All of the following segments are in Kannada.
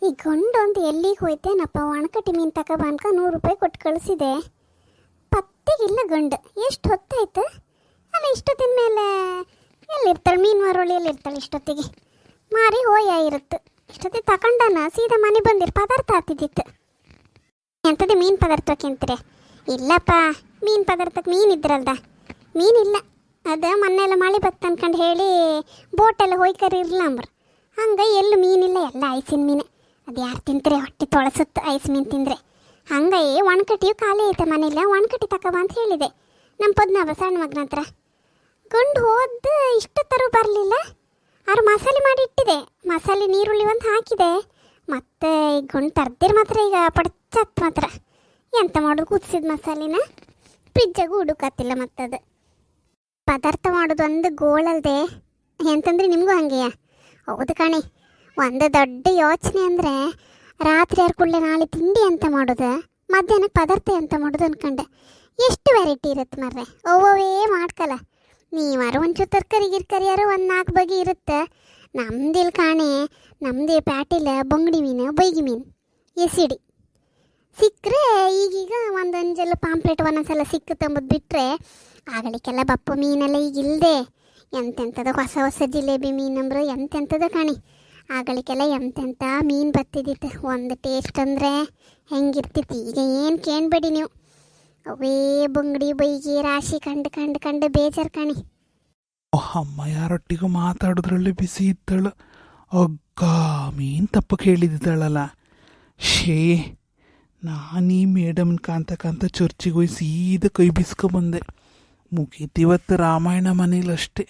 ಈ ಗಂಡು ಅಂತ ಎಲ್ಲಿಗೆ ಹೋಯ್ತೇನಪ್ಪ? ಒಣಕಟ್ಟಿ ಮೀನು ತಗೊಬನ್ಕ 100 ರೂಪಾಯಿ ಕೊಟ್ಟು ಕಳಿಸಿದೆ. ಪತ್ತೆಗಿಲ್ಲ ಗಂಡು. ಎಷ್ಟು ಹೊತ್ತಾಯ್ತು? ಅಲ್ಲ, ಇಷ್ಟೊತ್ತಿನ ಮೇಲೆ ಎಲ್ಲಿರ್ತಾಳೆ? ಮೀನು ಮಾರೋಳಿ ಎಲ್ಲಿರ್ತಾಳೆ ಇಷ್ಟೊತ್ತಿಗೆ? ಮಾರಿ ಹೋಯ ಇರುತ್ತೆ. ಇಷ್ಟೊತ್ತಿಗೆ ತಗೊಂಡನ ಸೀದಾ ಮನೆ ಬಂದಿರು ಪದಾರ್ಥ ಆಗ್ತಿದ್ದಿತ್ತು. ಎಂಥದ್ದು ಮೀನು ಪದಾರ್ಥಕ್ಕೆ ಅಂತೀರಿ? ಇಲ್ಲಪ್ಪ, ಮೀನು ಪದಾರ್ಥಕ್ಕೆ ಮೀನು ಇದ್ರಲ್ದ, ಮೀನಿಲ್ಲ. ಅದು ಮೊನ್ನೆಲ್ಲ ಮಳೆ ಬತ್ತು ಅನ್ಕೊಂಡು ಹೇಳಿ ಬೋಟೆಲ್ಲ ಹೋಯ್ಕರಿ ಇರಲಿಲ್ಲ ಅಂಬ್ರು. ಹಂಗೆ ಎಲ್ಲೂ ಮೀನಿಲ್ಲ, ಎಲ್ಲ ಐಸಿನ ಮೀನು. ಅದು ಯಾರು ತಿಂತಾರೆ? ಹೊಟ್ಟೆ ತೊಳಸುತ್ತೆ ಐಸ್ ಮೀನು ತಿಂದರೆ. ಹಂಗೆ ಒಣಕಟ್ಟಿಯು ಖಾಲಿ ಐತೆ ಮನೇಲಿ, ಒಣಕಟ್ಟಿ ತಗೊಬ ಅಂತ ಹೇಳಿದೆ ನಮ್ಮ ಪದ್ನಾಭ ಸಣ್ಣ ಮಗನ ಹತ್ರ. ಗಂಡು ಹೋದ ಇಷ್ಟೊತ್ತರೂ ಬರಲಿಲ್ಲ. ಅವ್ರು ಮಸಾಲೆ ಮಾಡಿ ಇಟ್ಟಿದೆ, ಮಸಾಲೆ ನೀರುಳ್ಳಿ ಒಂದು ಹಾಕಿದೆ. ಮತ್ತು ಈ ಗಂಡು ತರ್ದಿರ್ ಮಾತ್ರ ಈಗ ಪಡ್ಚತ್ ಮಾತ್ರ ಎಂತ ಮಾಡೋದು? ಕುದಿಸಿದ ಮಸಾಲಿನ ಫ್ರಿಜ್ಜಾಗೂ ಹುಡುಕತ್ತಿಲ್ಲ. ಮತ್ತದು ಪದಾರ್ಥ ಮಾಡೋದು ಒಂದು ಗೋಳಲ್ದೆ ಎಂತಂದ್ರೆ ನಿಮಗೂ ಹಂಗೆಯಾ? ಹೌದು ಕಣೆ, ಒಂದು ದೊಡ್ಡ ಯೋಚನೆ ಅಂದರೆ ರಾತ್ರಿ ಕುಳ್ಳೆ ನಾಳೆ ತಿಂಡಿ ಅಂತ ಮಾಡೋದು, ಮಧ್ಯಾಹ್ನಕ್ಕೆ ಪದಾರ್ಥ ಅಂತ ಮಾಡೋದು ಅನ್ಕೊಂಡೆ. ಎಷ್ಟು ವೆರೈಟಿ ಇರುತ್ತೆ ಮರ್ರೆ, ಒವ್ವೇ ಮಾಡ್ಕಲ್ಲ. ನೀವಾರು ಒಂಚೂರು ತರಕಾರಿ ಗಿರ್ಕಾರಿ ಯಾರು ಒಂದು 4 ಬಗೆ ಇರುತ್ತೆ. ನಮ್ದಿಲ್ಲಿ ಕಾಣೆ, ನಮ್ಮದೇ ಪ್ಯಾಟಿಲ್ ಬೊಂಗಡಿ ಮೀನು, ಬೈಗಿ ಮೀನು, ಎಸಿಡಿ ಸಿಕ್ಕರೆ ಈಗೀಗ ಒಂದೊಂದೆಲ್ಲ ಪಾಂಪ್ಲೆಟ್ ಒಂದೊಂದ್ಸಲ ಸಿಕ್ಕುತ್ತಂಬುದು ಬಿಟ್ಟರೆ ಆಗಲಿಕ್ಕೆಲ್ಲ ಬಪ್ಪು ಮೀನೆಲ್ಲ ಈಗ ಇಲ್ಲದೆ ಎಂತೆಂಥದ್ದು ಹೊಸ ಹೊಸ ಜಿಲೇಬಿ ಮೀನಂಬ್ರು ಎಂತೆಂಥದ್ದು ಕಾಣಿ. ಆಗಲಿಕ್ಕೆಲ್ಲ ಎಂತೆಂಥ ಮೀನು ಬತ್ತಿದ್ದಿತ್ತು. ಒಂದು ಟೇಸ್ಟ್ ಅಂದರೆ ಹೆಂಗಿರ್ತಿತ್ತು. ಈಗ ಏನು ಕೇಳಬೇಡಿ ನೀವು, ಅವೇ ಬೊಂಗಡಿ ಬೈಗಿ ರಾಶಿ ಕಂಡು ಕಂಡು ಕಂಡು ಬೇಜಾರು ಕಾಣಿ. ಅಮ್ಮ ಯಾರೊಟ್ಟಿಗೂ ಮಾತಾಡೋದ್ರಲ್ಲಿ ಬಿಸಿ ಇದ್ದಳು. ಒಗ್ಗ ಮೀನು ತಪ್ಪಕ್ಕೆ ಹೇಳಿದ್ದಾಳಲ್ಲ. ಶೇ, ನಾನು ಈ ಮೇಡಮ್ನ ಕಾಂತ ಚರ್ಚಿಗೆ ಹೋಗಿ ಸೀದಾ ಕೈ ಬಿಸ್ಕೊಬಂದೆ. ಮುಗೀತಿವತ್ತು ರಾಮಾಯಣ ಮನೇಲಿ ಅಷ್ಟೇ.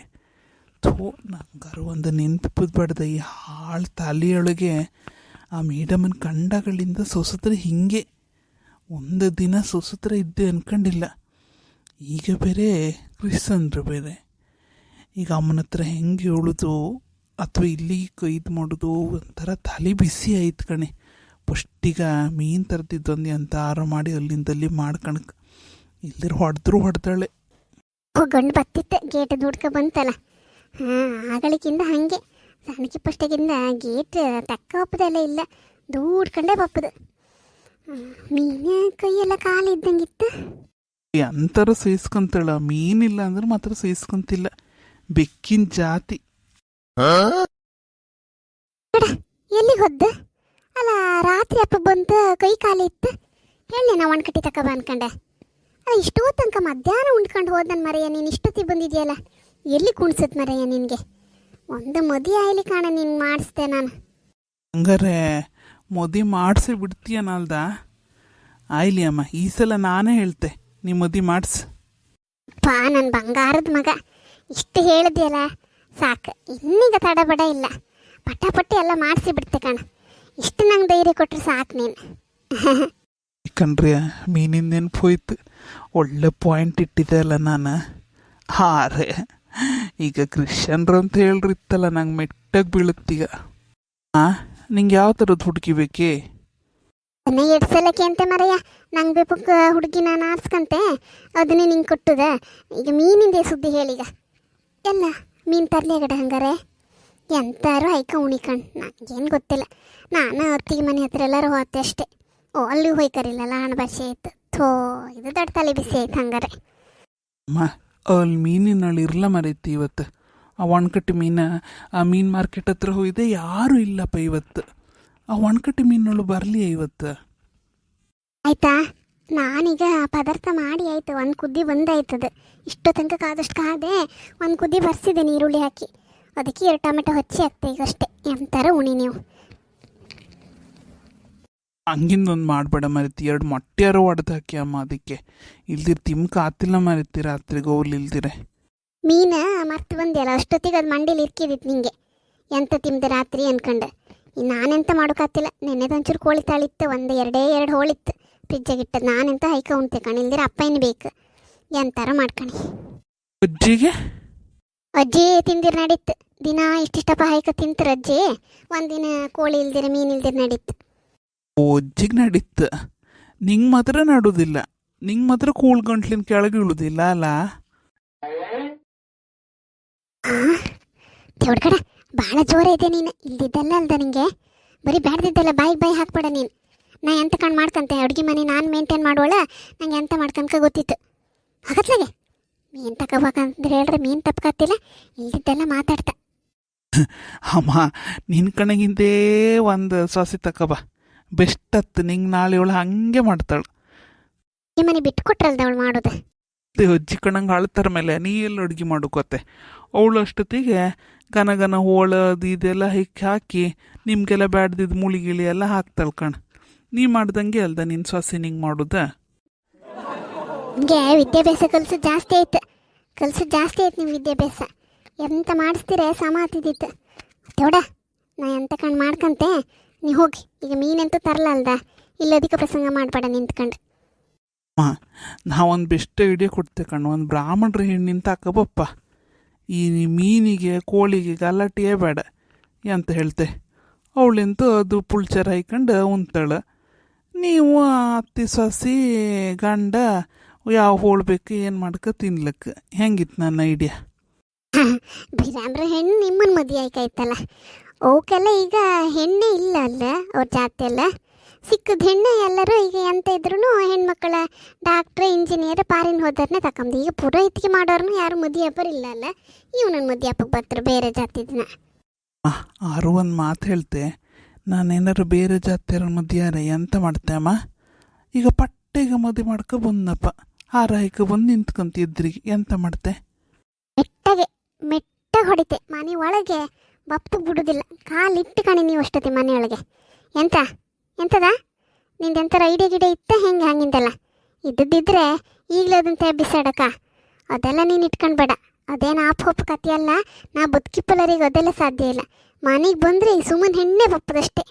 ಥೋ, ನಂಗಾರು ಒಂದು ನೆನಪಿದ್ಬಾರ್ದ ಈ ಹಾಳು ತಲೆಯೊಳಗೆ. ಆ ಮೇಡಮನ ಕಂಡಗಳಿಂದ ಸೊಸತ್ರ ಹಿಂಗೆ ಒಂದು ದಿನ ಸೊಸತ್ರ ಇದ್ದೆ ಅನ್ಕೊಂಡಿಲ್ಲ. ಈಗ ಬೇರೆ ಕ್ರಿಸ್ತನ್ರು ಬೇರೆ. ಈಗ ಅಮ್ಮನ ಹತ್ರ ಹೆಂಗೆ ಹೇಳೋದು ಅಥವಾ ಇಲ್ಲಿ ಕೈದು ಮಾಡೋದು ಒಂಥರ ತಲೆ ಬಿಸಿ ಆಯ್ತು ಕಣೆ. ಫಸ್ಟಿಗ ಮೀನು ತರ್ತಿದ್ದೊಂದು ಅಂತ ಆರು ಮಾಡಿ ಅಲ್ಲಿಂದಲ್ಲಿ ಮಾಡ್ಕಣಕ್ಕೆ ಇಲ್ದಿರ ಹೊಡೆದಾಳೆ. ಗಂಡು ಬತ್ತಿತ್ತೆ ಗೇಟ್ ದುಡ್ಕ ಬಂತಲ್ಲ. ಹಾಂ, ಆಗಳಿಗಿಂದ ಹಾಗೆ ಸಣ್ಣಕಿ ಫಸ್ಟಿಗಿಂದ ಗೇಟ್ ತಕ್ಕ ಒಪ್ಪದೆಲ್ಲ ಇಲ್ಲ, ದೂಡ್ಕಂಡೇ ಬಪ್ಪದು. ಮೀನು ಕೈಯೆಲ್ಲ ಖಾಲಿ ಇದ್ದಂಗಿತ್ತು. ಅಂತರ ಸಹಿಸ್ಕೊಂತಾಳ, ಮೀನಿಲ್ಲ ಅಂದ್ರೆ ಮಾತ್ರ ಸಹಿಸ್ಕೊಂತಿಲ್ಲ. ಬೆಕ್ಕಿನ ಜಾತಿ. ಎಲ್ಲಿಗೆ ಹೊದ್ದ? ಅಲ್ಲ, ರಾತ್ರಿ ಅಪ್ಪ ಬಂತು ಕೈ ಖಾಲಿ ಇತ್ತು ಹೇಳಿ, ನಾ ಒಣಕಟ್ಟಿ ತಕೊಬ ಅನ್ಕಂಡೆ. ಅಲ್ಲ, ಇಷ್ಟೋ ತನಕ ಮಧ್ಯಾಹ್ನ ಉಂಡ್ಕೊಂಡು ಹೋದ ನನ್ನ ಮರೆಯ. ನೀನು ಇಷ್ಟೊತ್ತಿಗೆ ಬಂದಿದ್ಯಲ್ಲ, ಎಲ್ಲಿ ಕುಣ್ಸತ್ ಮರೆಯ ನಿನಗೆ? ಒಂದು ಮದುವೆ ಆಯ್ಲಿ ಕಾಣ, ನೀನು ಮಾಡಿಸ್ದೆ ನಾನು. ಹಂಗಾರೆ ಮದುವೆ ಮಾಡಿಸಿ ಬಿಡ್ತೀಯನಲ್ದ? ಆಯ್ಲಿ ಅಮ್ಮ, ಈ ಸಲ ನಾನೇ ಹೇಳ್ತೆ, ನೀ ಮದುವೆ ಮಾಡಿಸ್. ನನ್ನ ಬಂಗಾರದ ಮಗ, ಇಷ್ಟು ಹೇಳಿದ್ಯಲ್ಲ ಸಾಕು, ಇನ್ನೀಗ ತಡಬಡ ಇಲ್ಲ. ಪಟ್ಟಾಪಟ್ಟಿ ಎಲ್ಲ ಮಾಡಿಸಿ ಬಿಡ್ತೆ ಕಣ. ಇಷ್ಟು ನಂಗೆ ಧೈರ್ಯ ಕೊಟ್ಟರೆ ಸಾಕು ನೀನು. ಕಣ್ರಿ, ಮೀನಿನ ನೆನಪು ಹೋಯ್ತು. ಒಳ್ಳೆ ಪಾಯಿಂಟ್ ಇಟ್ಟಿದ್ದೆ ಅಲ್ಲ ನಾನು. ಹಾರೆ, ಈಗ ಕ್ರಿಶ್ಚಿಯನ್ರು ಅಂತ ಹೇಳ್ರಿ ಇತ್ತಲ್ಲ, ನಂಗೆ ಮೆಟ್ಟಾಗಿ ಬೀಳುತ್ತೀಗ. ನಿಂಗೆ ಯಾವ ಥರದ್ದು ಹುಡುಗಿ ಬೇಕೇ? ಅದನ್ನೇ ಎಡ್ಸಲಕ್ಕೆ ಅಂತೆ ಮರೆಯ. ನಂಗೆ ಬೇಕು ಹುಡುಗಿ, ನಾನು ಆರಿಸ್ಕಂತೆ, ಅದನ್ನೇ ನಿಂಗೆ ಕೊಟ್ಟದ. ಈಗ ಮೀನಿಂದೇ ಸುದ್ದಿ ಹೇಳೀಗ. ಎಲ್ಲ ಮೀನು ತರಲಿಗಡ ಹಂಗಾರೆ ಎಂತಾರು ಐಕ ಉಣಿಕಂಡು ನನಗೇನು ಗೊತ್ತಿಲ್ಲ. ನಾನು ಅತ್ತಿಗೆ ಮನೆ ಹತ್ರ ಎಲ್ಲರೂ ಹೋತೆ ಅಷ್ಟೇ. ಓ, ಅಲ್ಲಿ ಹೋಯ್ಕರಿಲ್ಲಲ್ಲ, ಹಣ ಭಾಷೆ ಆಯ್ತು. ಥೋ, ಇದು ದೊಡ್ಡ ತಲೆ ಬಿಸಿ ಆಯ್ತು ಹಂಗಾರೆ. ಅಮ್ಮ, ಅಲ್ಲಿ ಮೀನಿನಲ್ಲಿ ಇರಲ್ಲ ಮರೈತಿ ಇವತ್ತು. ಆ ಒಣಕಟ್ಟಿ ಮೀನು, ಆ ಮೀನು ಮಾರ್ಕೆಟ್ ಹತ್ರ ಹೋಗಿದೆ, ಯಾರೂ ಇಲ್ಲಪ್ಪ ಇವತ್ತು. ಆ ಒಣಕಟ್ಟಿ ಮೀನುಗಳು ಬರಲಿ ಇವತ್ತು. ಆಯ್ತಾ, ನಾನೀಗ ಪದಾರ್ಥ ಮಾಡಿ ಆಯ್ತು. ಒಂದು ಕುದ್ದಿ ಬಂದಾಯ್ತದ. ಇಷ್ಟು ತನಕ ಕಾದಷ್ಟು ಕಾದೆ, ಒಂದು ಕುದ್ದಿ ಬರ್ಸಿದೆ ನೀರುಳ್ಳಿ ಹಾಕಿ. ಅದಕ್ಕೆ 2 ಟೊಮೆಟೊ ಹಚ್ಚಿ ಹಾಕ್ತೆ ಈಗಷ್ಟೇ. ಎಂತಾರ ಉಣಿ ನೀವು. ಹಂಗಿಂದೊಂದು ಮಾಡಬೇಡ ಮರಿತಿ. 2 ಮೊಟ್ಟೆಯಾರು ಹೊಡೆದು ಹಾಕಿ ಅಮ್ಮ, ಅದಕ್ಕೆ ಇಲ್ದಿರ ತಿಮ್ಕ ಆತಿಲ್ಲ ಮರಿತಿ. ರಾತ್ರಿಗೆ ಹೋಗ್ಲಿ ಇಲ್ದಿರೆ ಮೀನು ಮರ್ತು ಬಂದಿಯಲ್ಲ, ಅಷ್ಟೊತ್ತಿಗೆ ಅದು ಮಂಡಿಲಿ ಇರ್ಕಿದಿತ್ತು ನಿಂಗೆ. ಎಂತ ತಿಂದೆ ರಾತ್ರಿ ಅನ್ಕಂಡೆ. ನಾನೆಂತ ಮಾಡೋಕ್ಕಾಗ್ತಿಲ್ಲ. ನೆನ್ನೆದೊಂಚೂರು ಕೋಳಿ ತಾಳಿತ್ತು, ಒಂದು 2 ಹೋಳಿತ್ತು ಫ್ರಿಜ್ಜಾಗಿಟ್ಟದು. ನಾನೆಂತ ಹೈಕ ಉಣ್ತೆ ಕಣ, ಇಲ್ದಿರ ಅಪ್ಪ ಏನು ಬೇಕು. ಎಂತಾರ ಮಾಡ್ಕಣಿ. ಅಜ್ಜಿಗೆ ಅಜ್ಜಿ ತಿಂದಿರ ನಡೀತು. ದಿನ ಇಷ್ಟಿಷ್ಟಪ್ಪ ಹೈಕ ತಿಂತಾರೆ ಅಜ್ಜಿ. ಒಂದಿನ ಕೋಳಿ ಇಲ್ದಿರ ಮೀನು ಇಲ್ದಿರ ನಡೀತು. ಅಜ್ಜಿಗೆ ನಡೀತು, ನಿಂಗೆ ಮಾತ್ರ ನಡುವುದಿಲ್ಲ. ನಿಂಗೆ ಮಾತ್ರ ಕೂಳ್ ಗಂಟ್ಲಿನ ಕೆಳಗೆ ಇಳುವುದಿಲ್ಲ ಅಲ್ಲ? ದೇವ್ರ ಕಡೆ ಭಾಳ ಜೋರ ಇದೆ ನೀನು. ಇಲ್ದಿದ್ದಲ್ಲ ಅಲ್ದ ನಿಂಗೆ ಬರೀ ಬ್ಯಾಡ್ದಿದ್ದೆಲ್ಲ ಬಾಯಿ ಹಾಕ್ಬೇಡ ನೀನು. ನಾ ಎಂತ ಕಣ್ ಮಾಡ್ಕಂತೆ ಅಡುಗೆ ಮನೆ ನಾನು ಮೇಂಟೈನ್ ಮಾಡೋಳ, ನಂಗೆ ಎಂತ ಮಾಡ್ಕಂಕ ಗೊತ್ತಿತ್ತು. ಹಾಗತ್ಲಾಗೆ ಮೀನು ತಗೋಬೇಕಂದ್ರೆ ಹೇಳ್ರೆ ಮೀನು ತಪ್ಕತ್ತಿಲ್ಲ, ಇಲ್ದಿದ್ದೆಲ್ಲ ಮಾತಾಡ್ತಾ. ಅಮ್ಮ ನಿನ್ನ ಕಣಗಿಂದೇ ಒಂದು ಸೊಸೆ ತಕಬ, ಬೆಸ್ಟ್ ಹತ್ತು. ನಿಂಗೆ ನಾಳೆ ಅವಳು ಹಾಗೆ ಮಾಡ್ತಾಳೆ. ಈ ಮನೆ ಬಿಟ್ಟು ಕೊಟ್ರಲ್ದ ಅವಳು ಮಾಡೋದು. ಅಜ್ಜಿ ಕಣಂಗೆ ಅಳ್ತಾರ ಮೇಲೆ ನೀ ಎಲ್ಲ ಅಡುಗೆ ಮಾಡೋಕೋತೆ. ಅವಳು ಅಷ್ಟೊತ್ತಿಗೆ ಗನ ಹೋಳದು ಇದೆಲ್ಲ ಹಾಕಿ ನಿಮಗೆಲ್ಲ ಬ್ಯಾಡ್ದಿದ್ದು ಮುಳಿಗಿಳಿ ಎಲ್ಲ ಹಾಕ್ತಾಳೆ ಕಣ. ನೀ ಮಾಡ್ದಂಗೆ ಅಲ್ದ ನಿನ್ನ ಸೊಸೆ ನಿಂಗೆ ಮಾಡೋದ. ನಿಮಗೆ ವಿದ್ಯಾಭ್ಯಾಸ ಕಲ್ಸೋದು ಜಾಸ್ತಿ ಆಯ್ತು, ನಿಮ್ಮ ವಿದ್ಯಾಭ್ಯಾಸ. ಎಂತ ಮಾಡಿಸ್ತೀರ ಸಮ ಆತಿದ್ದಿತ್ತು. ತೋಡ ನಾ ಎಂತ ಕಣ್ ಮಾಡ್ಕಂತೆ, ನೀ ಹೋಗಿ ಈಗ ಮೀನಂತೂ ತರಲ್ಲ ಅಲ್ದ, ಇಲ್ಲದಕ್ಕ ಪ್ರಸಂಗ ಮಾಡಬೇಡ ನಿಂತ್ಕಂಡು. ನಾವೊಂದು ಬೆಸ್ಟ್ ಐಡಿಯಾ ಕೊಡ್ತೆ ಕಣ್ಣು. ಒಂದು ಬ್ರಾಹ್ಮಣರ ಹೆಣ್ಣಿನ ತಕಬಪ್ಪ. ಈ ಮೀನಿಗೆ ಕೋಳಿಗೆ ಗಲಾಟೆಯೇ ಬೇಡ ಅಂತ ಹೇಳ್ತೆ. ಅವಳೆಂತೂ ಅದು ಪುಳ್ಚರ್ ಹಾಯ್ಕೊಂಡು ಉಣ್ತಾಳೆ. ನೀವು ಅತ್ತಿ ಸೊಸಿ ಗಂಡ ಯಾವ ಹೋಳ್ಬೇಕು ಏನು ಮಾಡ್ಕೊ ತಿನ್ಲಕ್ಕೆ. ಹೆಂಗಿತ್ತು ನನ್ನ ಐಡಿಯಾ? ಬಿರಾಮ್ರ ಹೆಣ್ಣು ನಿಮ್ಮನ್ನು ಮದುವೆ ಆಯ್ಕಾಯ್ತಲ್ಲ, ಅವಕ್ಕೆಲ್ಲ ಈಗ ಹೆಣ್ಣೆ ಇಲ್ಲ ಅಲ್ಲ ಅವ್ರ ಜಾತಿ ಎಲ್ಲ. ಸಿಕ್ಕದ ಹೆಣ್ಣು ಎಲ್ಲರೂ ಈಗ ಎಂತ ಇದ್ರೂ ಹೆಣ್ಮಕ್ಳ ಡಾಕ್ಟ್ರ್ ಇಂಜಿನಿಯರ್ ಪಾರಿನ ಹೋದರ್ನೇ ತಕೊಂಬದು. ಈಗ ಪುರೋಹಿತಿಗೆ ಮಾಡೋರ್ನು ಯಾರು ಮದುವೆ ಹಬ್ಬರು ಇಲ್ಲ ಅಲ್ಲ, ಇವ್ ನನ್ನ ಮದುವೆ ಹಬ್ಬಕ್ಕೆ ಬರ್ತಾರೆ ಬೇರೆ ಜಾತಿದನ್ನ. ಆರು ಒಂದು ಮಾತು ಹೇಳ್ತೆ, ನಾನೇನಾರು ಬೇರೆ ಜಾತಿಯರ ಮದುವೆಯಾರ ಎಂತ ಮಾಡ್ತೆ ಅಮ್ಮ? ಈಗ ಪಟ್ಟೆಗೆ ಮದುವೆ ಮಾಡ್ಕೊ ಬಂದಪ್ಪ, ಹಾರಾಯ್ಕ ಬಂದು ನಿಂತ್ಕೊಂತಿದ್ರಿಗೆ ಎಂತ ಮಾಡ್ತೆ? ಮೆಟ್ಟಾಗೆ ಹೊಡಿತೆ. ಮನೆ ಒಳಗೆ ಬಪ್ಪು ಬಿಡುದಿಲ್ಲ, ಕಾಲಿಟ್ಟು ಕಣಿ ನೀವು ಅಷ್ಟೊತ್ತಿ ಮನೆಯೊಳಗೆ. ಎಂತದ ನಿಂದೆಂಥರ ಐಡಿಯಾ ಗಿಡ ಇತ್ತ ಹೆಂಗೆ ಹಂಗಿಂದಲ್ಲ ಇದ್ದಿದ್ರೆ ಈಗಲೇ ಅದಂತ ಬಿಸಾಡಕ. ಅದೆಲ್ಲ ನೀನು ಇಟ್ಕೊಂಡ್ಬೇಡ. ಅದೇನು ಆಪ್ ಕತಿಯಲ್ಲ, ನಾ ಬದುಕಿಪ್ಪಲರಿಗೆ ಅದೆಲ್ಲ ಸಾಧ್ಯ ಇಲ್ಲ. ಮನೆಗೆ ಬಂದರೆ ಈ ಸುಮ್ಮನೆ ಹೆಣ್ಣೆ ಬಪ್ಪದಷ್ಟೇ.